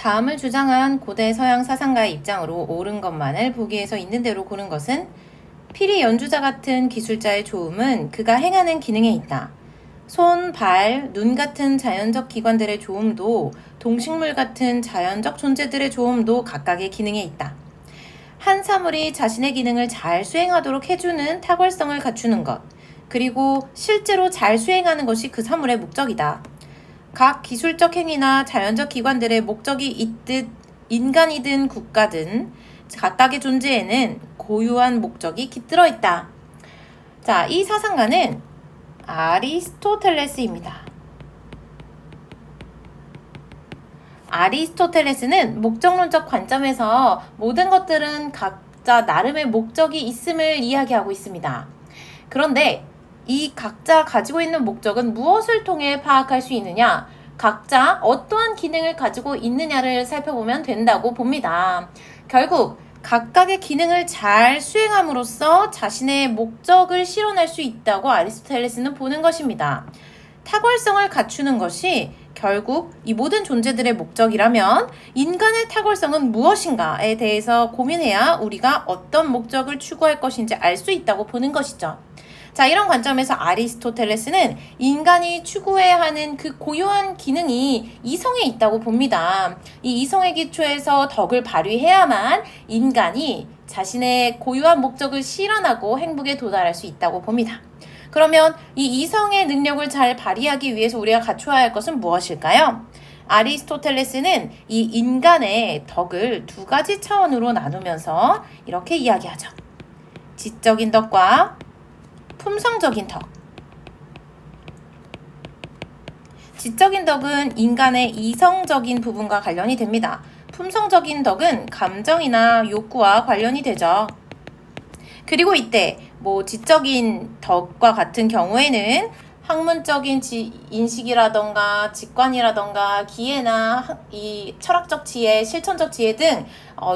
다음을 주장한 고대 서양 사상가의 입장으로 옳은 것만을 보기에서 있는 대로 고른 것은 피리 연주자 같은 기술자의 조음은 그가 행하는 기능에 있다. 손, 발, 눈 같은 자연적 기관들의 조음도 동식물 같은 자연적 존재들의 조음도 각각의 기능에 있다. 한 사물이 자신의 기능을 잘 수행하도록 해주는 탁월성을 갖추는 것, 그리고 실제로 잘 수행하는 것이 그 사물의 목적이다. 각 기술적 행위나 자연적 기관들의 목적이 있듯 인간이든 국가든 각각의 존재에는 고유한 목적이 깃들어 있다. 자, 이 사상가는 아리스토텔레스입니다. 아리스토텔레스는 목적론적 관점에서 모든 것들은 각자 나름의 목적이 있음을 이야기하고 있습니다. 그런데 이 각자 가지고 있는 목적은 무엇을 통해 파악할 수 있느냐? 각자 어떠한 기능을 가지고 있느냐를 살펴보면 된다고 봅니다. 결국 각각의 기능을 잘 수행함으로써 자신의 목적을 실현할 수 있다고 아리스토텔레스는 보는 것입니다. 탁월성을 갖추는 것이 결국 이 모든 존재들의 목적이라면 인간의 탁월성은 무엇인가에 대해서 고민해야 우리가 어떤 목적을 추구할 것인지 알 수 있다고 보는 것이죠. 자, 이런 관점에서 아리스토텔레스는 인간이 추구해야 하는 그 고유한 기능이 이성에 있다고 봅니다. 이 이성의 기초에서 덕을 발휘해야만 인간이 자신의 고유한 목적을 실현하고 행복에 도달할 수 있다고 봅니다. 그러면 이 이성의 능력을 잘 발휘하기 위해서 우리가 갖춰야 할 것은 무엇일까요? 아리스토텔레스는 이 인간의 덕을 두 가지 차원으로 나누면서 이렇게 이야기하죠. 지적인 덕과 품성적인 덕. 지적인 덕은 인간의 이성적인 부분과 관련이 됩니다. 품성적인 덕은 감정이나 욕구와 관련이 되죠. 그리고 이때 지적인 덕과 같은 경우에는 학문적인 인식이라던가 직관이라던가 기회나 이 철학적 지혜, 실천적 지혜 등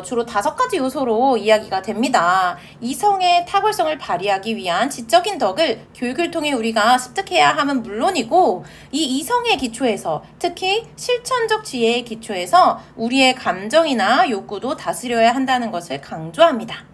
주로 5가지 요소로 이야기가 됩니다. 이성의 탁월성을 발휘하기 위한 지적인 덕을 교육을 통해 우리가 습득해야 함은 물론이고 이 이성의 기초에서 특히 실천적 지혜의 기초에서 우리의 감정이나 욕구도 다스려야 한다는 것을 강조합니다.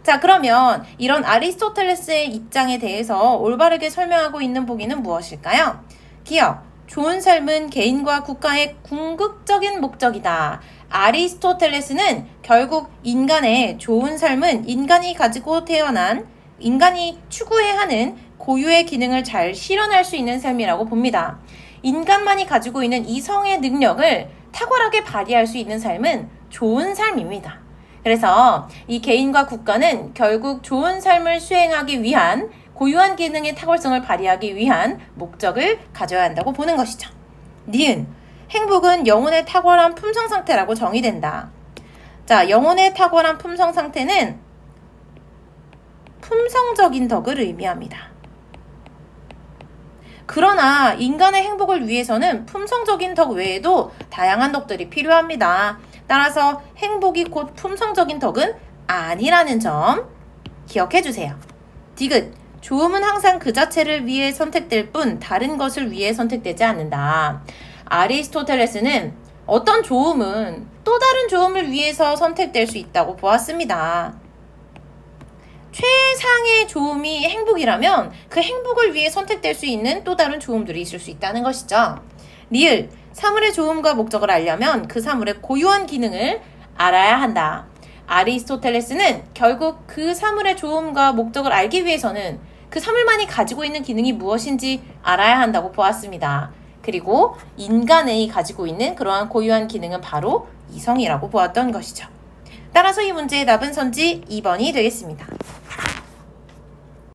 자, 그러면 이런 아리스토텔레스의 입장에 대해서 올바르게 설명하고 있는 보기는 무엇일까요? 기억, 좋은 삶은 개인과 국가의 궁극적인 목적이다. 아리스토텔레스는 결국 인간의 좋은 삶은 인간이 가지고 태어난 인간이 추구해야 하는 고유의 기능을 잘 실현할 수 있는 삶이라고 봅니다. 인간만이 가지고 있는 이성의 능력을 탁월하게 발휘할 수 있는 삶은 좋은 삶입니다. 그래서 이 개인과 국가는 결국 좋은 삶을 수행하기 위한 고유한 기능의 탁월성을 발휘하기 위한 목적을 가져야 한다고 보는 것이죠. 니은, 행복은 영혼의 탁월한 품성 상태라고 정의된다. 자, 영혼의 탁월한 품성 상태는 품성적인 덕을 의미합니다. 그러나 인간의 행복을 위해서는 품성적인 덕 외에도 다양한 덕들이 필요합니다. 따라서 행복이 곧 품성적인 덕은 아니라는 점 기억해 주세요. 디귿, 좋음은 항상 그 자체를 위해 선택될 뿐 다른 것을 위해 선택되지 않는다. 아리스토텔레스는 어떤 좋음은 또 다른 좋음을 위해서 선택될 수 있다고 보았습니다. 최상의 좋음이 행복이라면 그 행복을 위해 선택될 수 있는 또 다른 좋음들이 있을 수 있다는 것이죠. 리을, 사물의 좋음과 목적을 알려면 그 사물의 고유한 기능을 알아야 한다. 아리스토텔레스는 결국 그 사물의 좋음과 목적을 알기 위해서는 그 사물만이 가지고 있는 기능이 무엇인지 알아야 한다고 보았습니다. 그리고 인간이 가지고 있는 그러한 고유한 기능은 바로 이성이라고 보았던 것이죠. 따라서 이 문제의 답은 선지 2번이 되겠습니다.